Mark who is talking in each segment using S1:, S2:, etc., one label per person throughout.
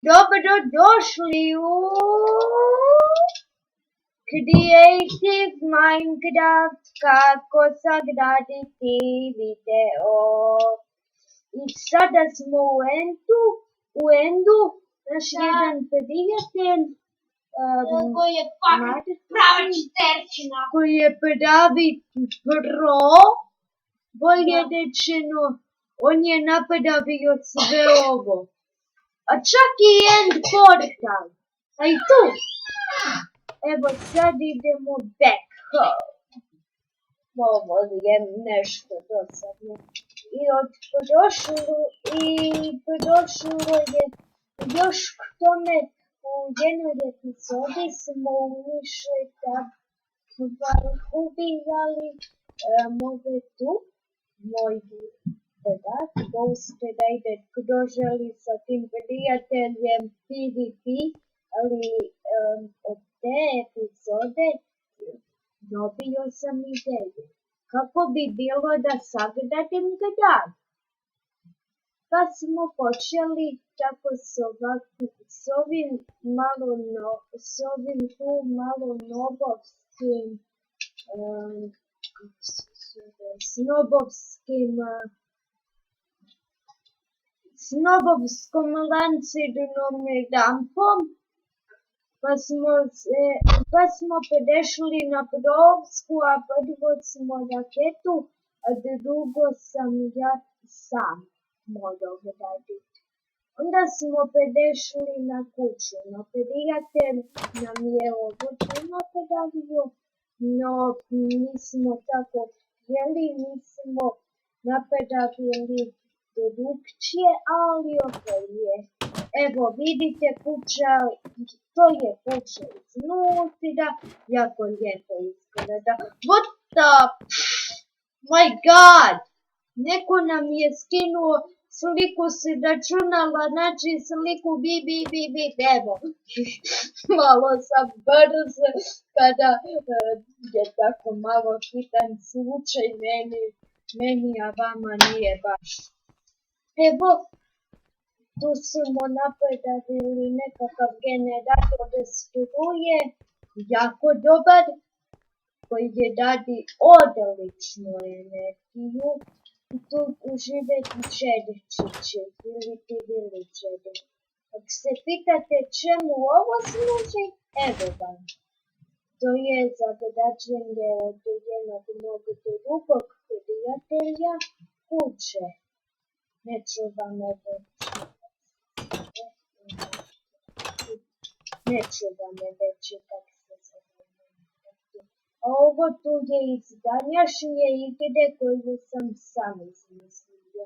S1: Dobrodošli u Creative Minecraft, kako sagraditi video. I sada smo u endu, naš jedan prijatelj,
S2: koji je prava četvrtina.
S1: koji je pravi pro, bolje rečeno, on je napravio sve ovo. A čak i end portal. A i tu. Evo sad idemo back home. Ovo je nešto dosadno. I prošlo je još k tome u jednoj epizodi smo ušli da ubijali tu moj brat, Ghost Rider, kdo želi sa tim prijateljem PvP, ali od te epizode dobio sam ideju. Kako bi bilo da sagradim grad? Pa smo počeli tako s ovim snobovskom lancidnom rampom, pa smo prešli na provsku, a prvo smo raketu, a drugo sam ja sam morao graditi. Onda smo prešli na kuću, no prijatelj nam je ovo napravio, no nismo tako htjeli, nismo napravili drugčije, ali ovo je. Evo vidite kuća, to je kuća iznutra, jako lijepo izgleda. What the my god! Neko nam je skinuo sliku s računala, znači sliku bi, evo. Malo sam brzo kada je tako malo hitan slučaj meni, a vama nije baš. Evo, tu smo napravili nekakav generator struje, jako dobar, koji je radi odličnu energiju. I tu uživati čeričiće ili viličere. Ako se pitate čemu ovo služi, evo vam. To je za građenje od jednog mnogo drugog prijatelja kuće. Neću vam reći kak se zove. A ovo tu je iz današnje igre koju sam sam izmislio.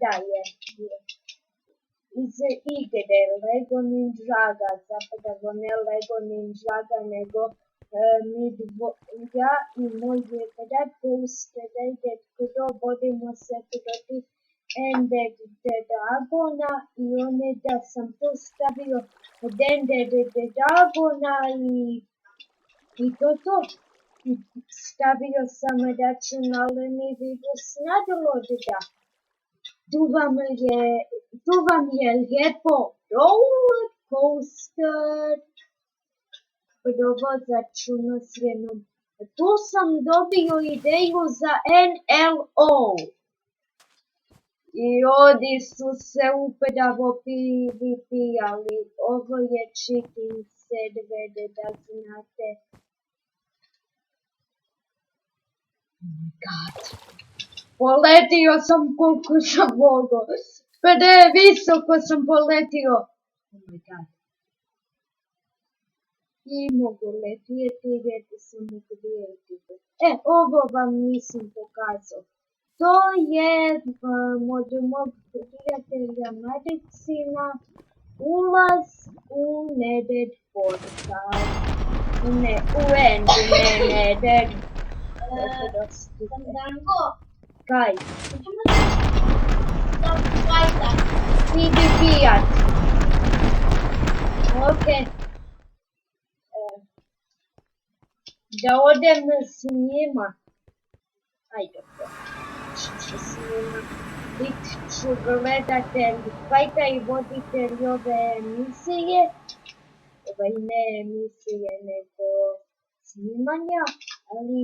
S1: Da je. Iz igre Lego Ninjaga, zapravo ne Lego Ninjaga, nego ja i moj brat Ghost Rider, kdo vodimo se protiv Ender Dragona, i da sam tu stavio od Ender Dragona i to. I stavio sam računalni virus na droida. Tu vam je lijepo roller coaster. Provozač u nosljenom. Tu sam dobio ideju za NLO. I ovdje su se upravo PvP-ali. Ovo je cheating server, da znate. Oh my god. Poletio sam koliko sam mogao. Visoko sam poletio. Oh my god. I mogu letjeti jer sam mogu letjeti. Ovo vam nisam pokazao. To je od mog prijatelja Maricina ulaz u Nether portal. Ne, u End, ne Nether.
S2: Danko,
S1: Kaj?
S2: možemo da fajta.
S1: PvP-at. Okej. Da odem s njima. Ajde, s njima. bit ću gledatelj fajta i voditelj ove emisije. Ne emisije, nego snimanja, ali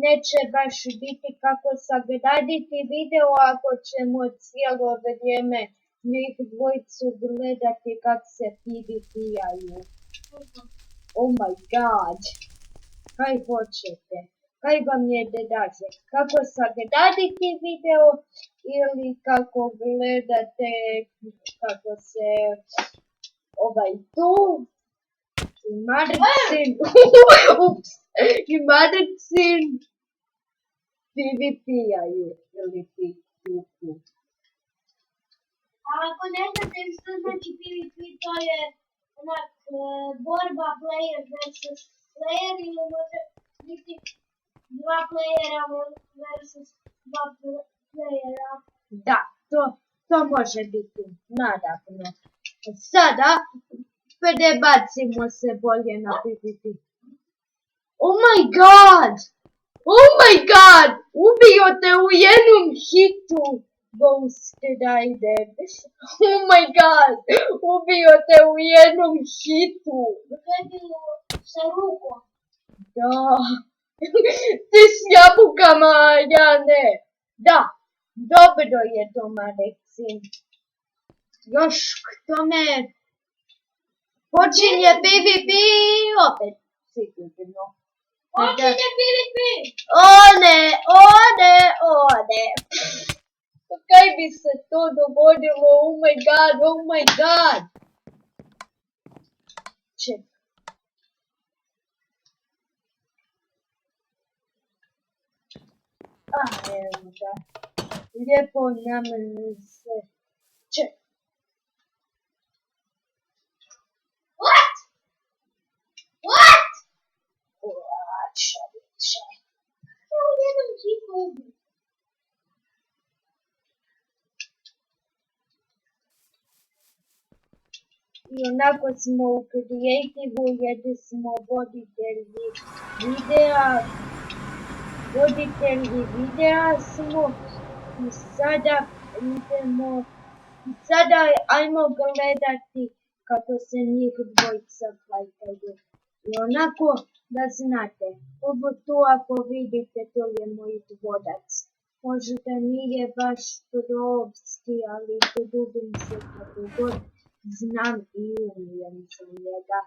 S1: neće baš biti kako sagraditi video ako ćemo cijelo vrijeme njih dvojicu gledati kak se PvP-aju. Oh my god. Kaj hoćete? Kaj vam je dedaže? Kako sagraditi video ili kako gledate kako se tu i Marcin i Marcin PvP-aju ili PvP.
S2: A ako ne znate što znači PvP, to je onak borba player versus player ili može biti dva playera versus dva playera.
S1: Da, to može biti, naravno. Sada prebacimo se bolje na PvP. Oh my god! Oh my god! Ubio te u jednom hitu! Ghost Rider. Oh my god! Ubio te u jednom hitu!
S2: To je bilo sa rukom.
S1: Da. Ti s jabukama, ja ne. Da. Dobro je to, Marcin. Još k tome počinje PvP opet sigurno.
S2: Počinje PvP!
S1: Ode. Kaj bi se to dogodilo? Oh my god. Ček. Evo ga. Lijepo nam se... Ček.
S2: What?
S1: Čoviče.
S2: Kako u jednom hitu ubio?
S1: I onako smo u kreativu jer smo voditelji videa smo i sada ajmo gledati kako se njih dvojica fajtaju. I onako da znate, ovo tu ako vidite to je moj dvodac. Možda nije baš provski, ali podudim se kako god znam i umijem za njega.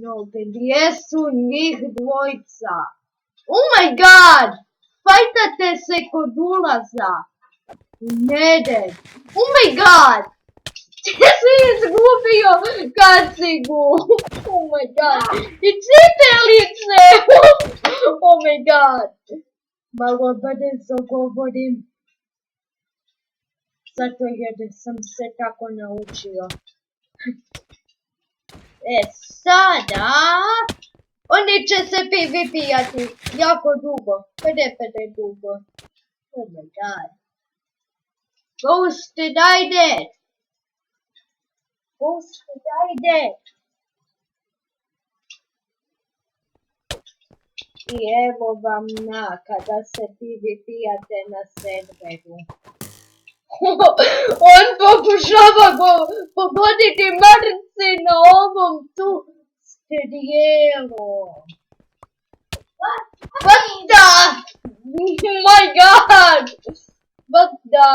S1: No, gdje su njih dvojica? Oh my god! Fajtate se kod ulaza. Neded. Oh my god! Ti si izgubio kacigu. Oh my god. I cipelice. Oh my god. Malo brzo govorim. Zato jer sam se tako naučio. Sada oni će se PvP-ati jako dugo, dugo. Oh my god. Ghost Rider. I evo vam kada se PvP-ate na serveru. On pokušava pogoditi Marcina ovom tu strijelom. What the? Oh my god! What the?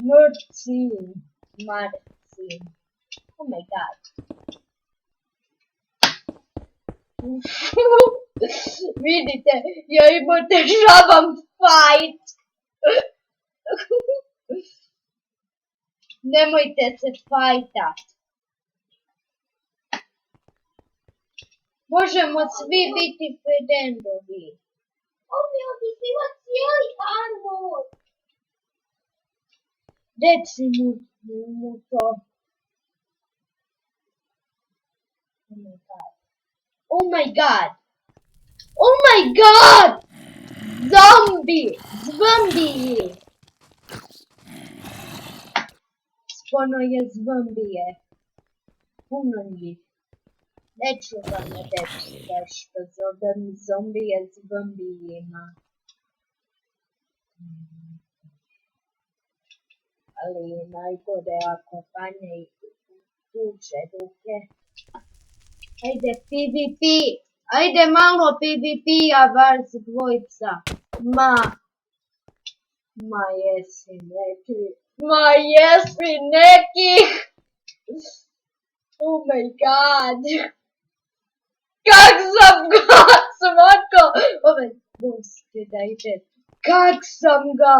S1: Marcin. Oh my god. Vidite, ja im otežavam fight. Nemojte se fajtat. Možemo svi biti friendovi.
S2: On mi odisiva cijeli armor.
S1: Reci mu to. Oh my god. Oh my god! Zombiji! Spono je zombije. Puno njih. Neću vam reći zašto zovem zombije zombijima. Ali najgore ako panje i tuče ruke. Ajde PvP! Ajde malo PvP-a vas dvojica! Ma jesi neki! Ma jesi neki! Oh my god! Kak sam ga svako! Ove gusti da ide. Kak sam ga!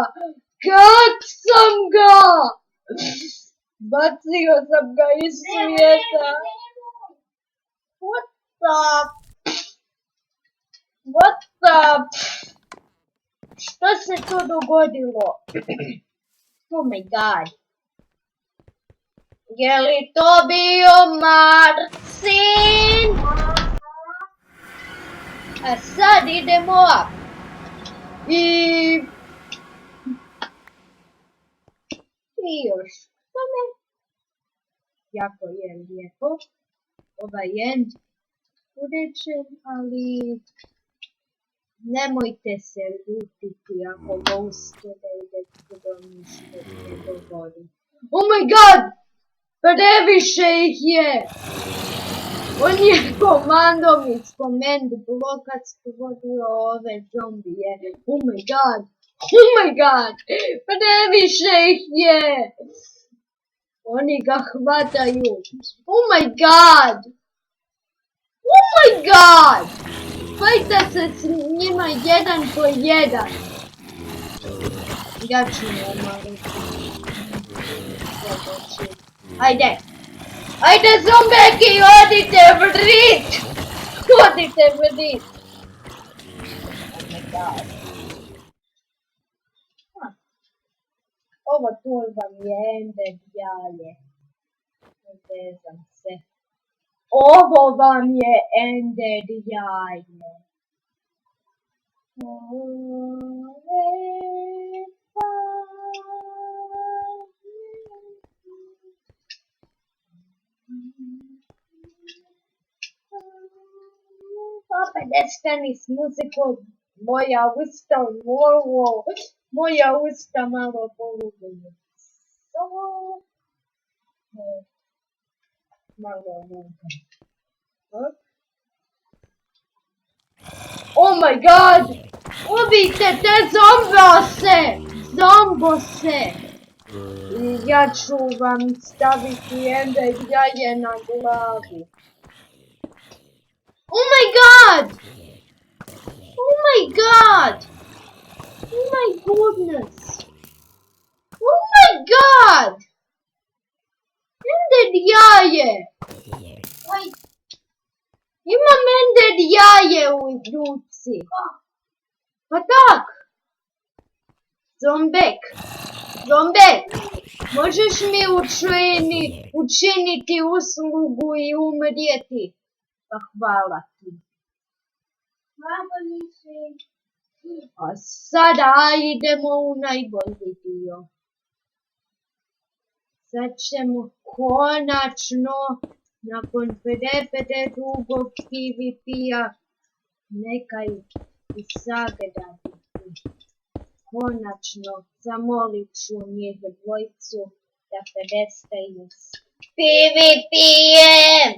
S1: Bacio sam ga iz svijeta. What the? Što se to dogodilo? Oh my god. Je li to bio Marcin? A sad idemo i još tome. Jako je lijepo. Ovaj end urečen, ali nemojte se ljutiti ako ghoste da idete do ništa se dogodi. Oh my god! Previše ih je! On je komandom iz command bloka stvorio ove zombije. Oh my god! Oh my god! Previše ih je! Oni ga hvataju. Oh my god! Oh my god! Fajta se s njima 1-1. Ja ću umariti. Ajde! Ajde zombeki, odite vrit! Odite vrit! Oh my god. Ovo tu vam je ender jaje. Vezam se. Ovo vam je ender jaje. Opet nestani s muzikom. Moja usta malo poluguju. Malo luga. Oh my god! Ubijte te zombose! I ja ću vam staviti ender jaje na glavu. Oh my god! Oh my god! Oh my goodness! Oh my god! Ender jaje! Imam ender jaje u ruci. Pa tak! Zombek! Možeš mi učiniti uslugu i umrijeti? Pa hvala ti. A sada idemo u najbolji dio. Sad ćemo konačno, nakon 50 dugog PvP-a, nekaj i sagledati. Konačno zamolit ću njih dvojicu da prestaju s PvP-em.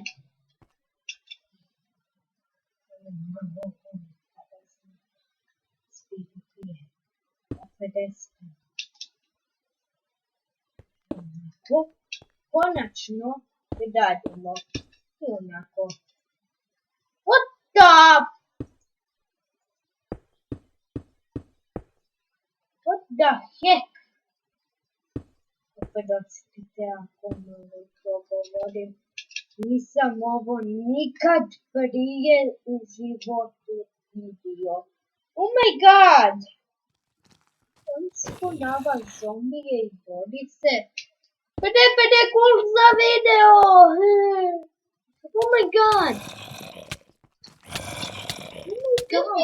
S1: Konačno radimo i onako. What the heck? Opet odsjetite ako malo to govorim. Nisam ovo nikad prije u životu vidio. Oh my god! On sponava zombije i bori se. Pede cool za video! Oh my god! Oh my god!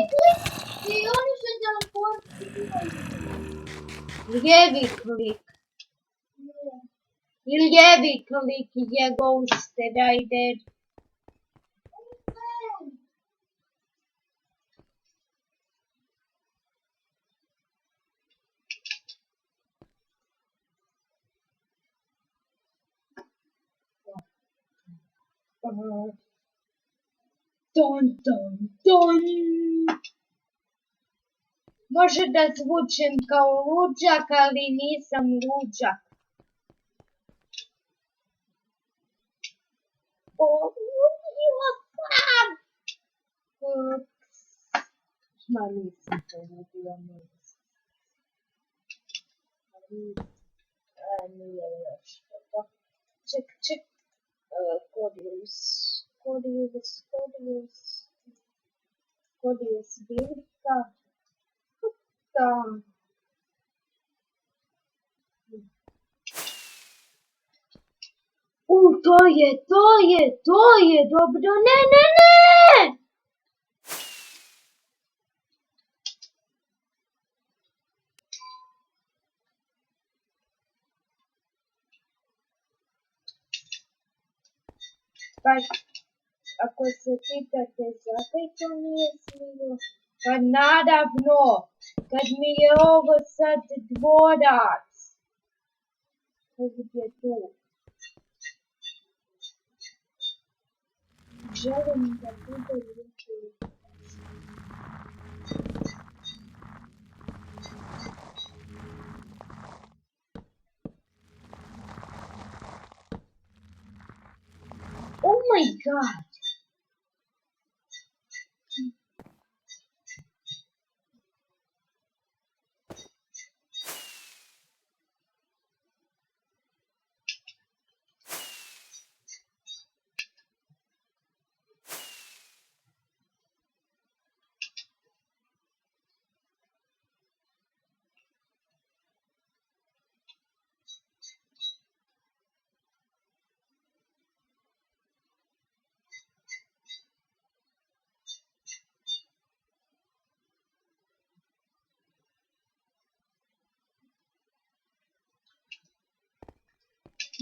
S1: I oni se teleportiraju. Lijevi klik. I lijevi klik je ghosted, Ton, ton, ton. Može da zvučem kao luđak, ali nisam luđak. Poludila sam! Ma nisam poludila, nije još to. Ček. Kodius Bilka. Da. To je dobro. Ne! Pa, ako se pitate zakaj to nije smio, pa naravno, kad mi je ovo sad dvorac. Kad je tu. Želim da bude lijepo. Oh my god!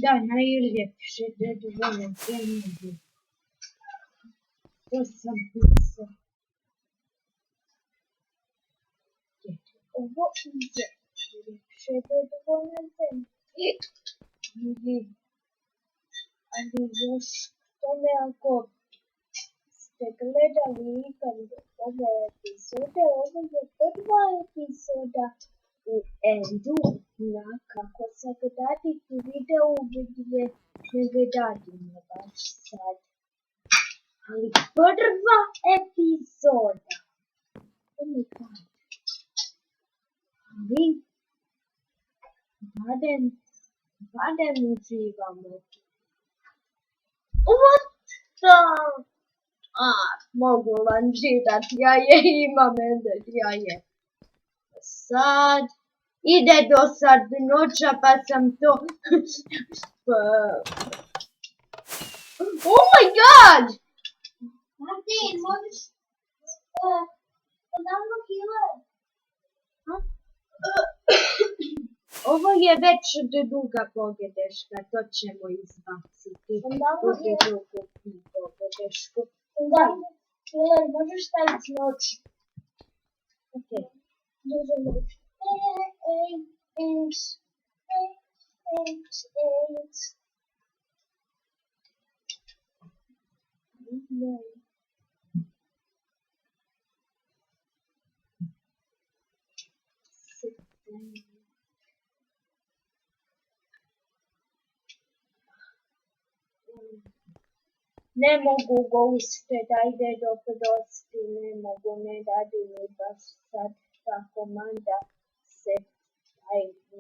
S1: Da, najljepše dedo na zemlji. To sam pisao. Ovo je ljepše dedo na zemlji. Ali još tome ako ste gledali ikad ove epizode, ovo je prva epizoda u endu na kako sagraditi video gdje ne radimo baš sad. Ali prva epizoda. Oh my god. Ali barem uživamo. What the? Mogu lanžirat jaje, imam ender jaje. Sad ide do sad noća pa sam to... Oh my god!
S2: Martin, možeš odavno kile?
S1: Ovo je već druga pogledeška, to ćemo izbaciti. Bude drugu pogledešku.
S2: Kile, možeš staviti noć?
S1: Ok.
S2: Duže noć.
S1: Ne mogu goste da ide do prosti, ne mogu, ne radi mi baš sad ta komanda set night.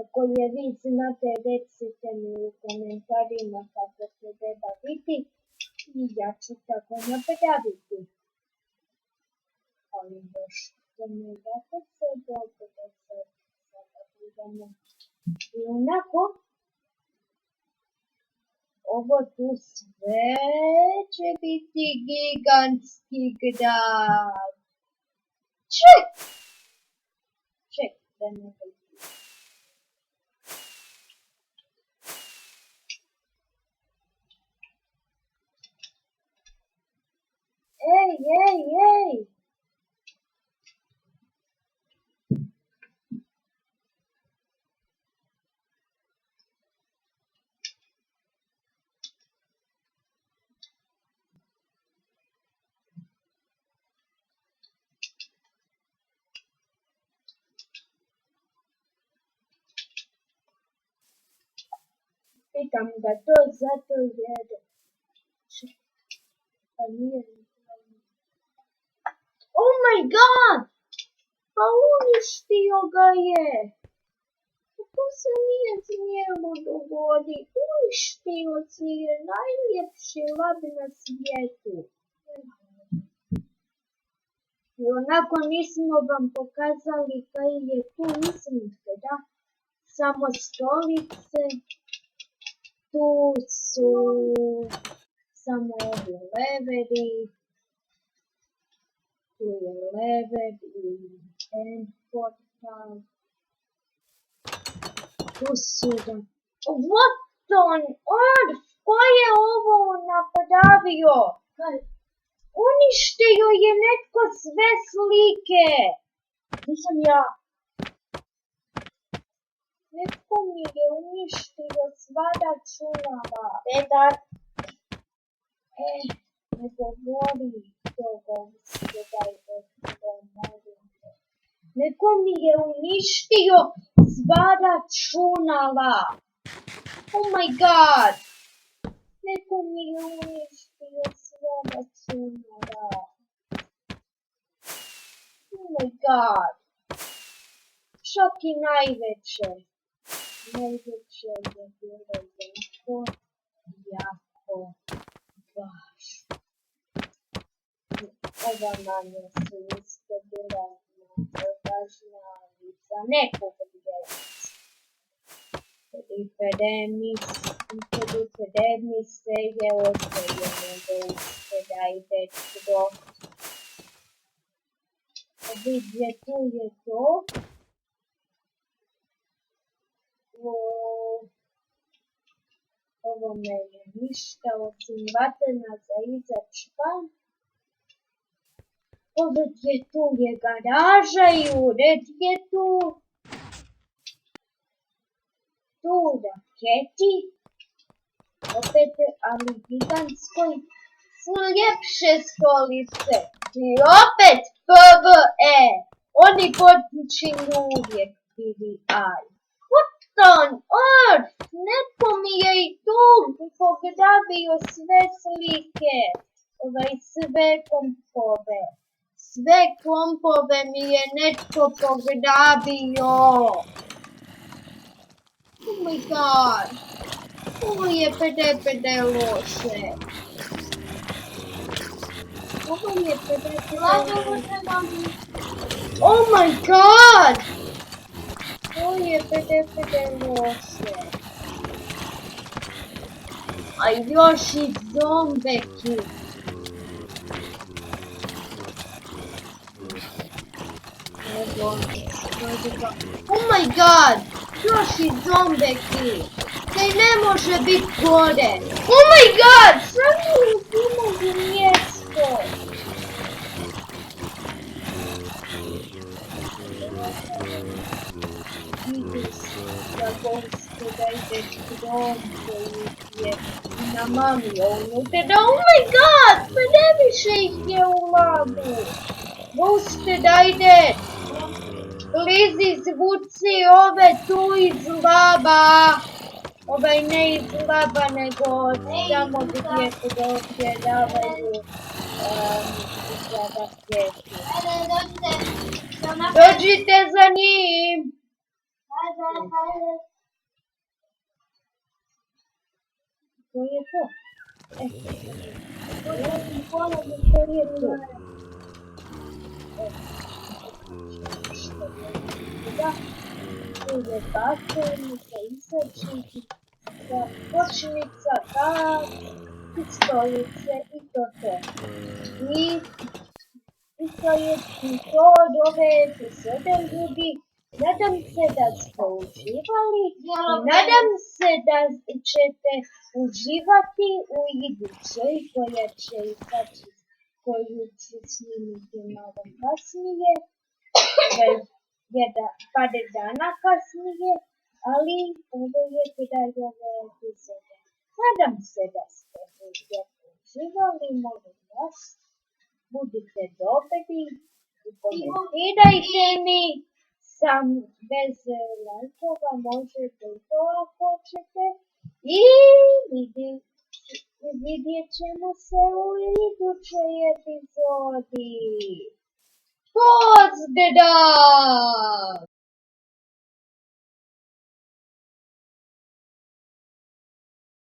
S1: Ako je vi znate, recite mi u komentarima kako se treba biti i ja ću tako napraviti. Ali još to ne date se dobro da se sada budemo. I onako, ovo tu sve će biti gigantski grad. Ček, da ne biti. Ej! Pitam ga to zato jer... Pa nije... Oh my god! Pa uništio ga je! To se nije smjelo dogoditi. Uništio si je najljepši lab na svijetu. I onako nismo vam pokazali kaj je tu, mislite da? Samo stolice. Tu su samo ovi leveri. Tu je lever i end portal. Tu su da... What on earth? Ko je ovo napravio? Uništio je netko sve slike. Nisam ja. Netko mi je uništio sva računala. Petar. Ne govori toga. Netko mi je uništio sva računala. Oh my god. Netko mi je uništio sva računala. Oh my god. Čak i najveće. Najveće je bilo jako baš. Ova manja su isto bila važna lica nekog djelica. Pripremi se je ostavljeno da uspredajte do. Vidje, tu je to. Ovo ne je ništa osim vatena za izaći van. Ovdje tu je garaža i ured je tu. Tu raketi. Opet, ali gigantskoj ljepše stolice. I opet PvE. Oni počinju uvijek PvI. On earth, netko mi je i tu pogravio sve slike, sve kompove. Sve kompove mi je netko pogravio. Oh my god, ovo je pede loše. Ovo je pede loše. Oh my god! Ovo je pede loše. A još i zombeki. Oh my god! Još i zombeki. Kaj ne može biti gore. Oh my god! Sad mi uzimaju mjesto. Kako ste da ide dron koji je na mami unutra. Oh my god! Pa ne više ih je u labu. Puste da ide. Lizi zvuci ove tu iz laba. Ovaj ne iz laba nego tamo gdje se dopjedavaju za raketi. Dođite za njim. To je to. To je to. Da, tu je bakternica, isačnici, kočnica, kak, pistolice i to. I to je to od ove epizode, ljudi. Nadam se da ste uživali i nadam se da ćete uživati u idućoj koja će izaći, koju ću snimiti malo kasnije, par dana kasnije, ali ovo je kraj ove epizode. Nadam se da ste uživali, molim vas, budite dobri i komentirajte mi. Sam bez lajkova možete to ako hoćete. I vidjet ćemo se u idućoj epizodi. Pozdrav!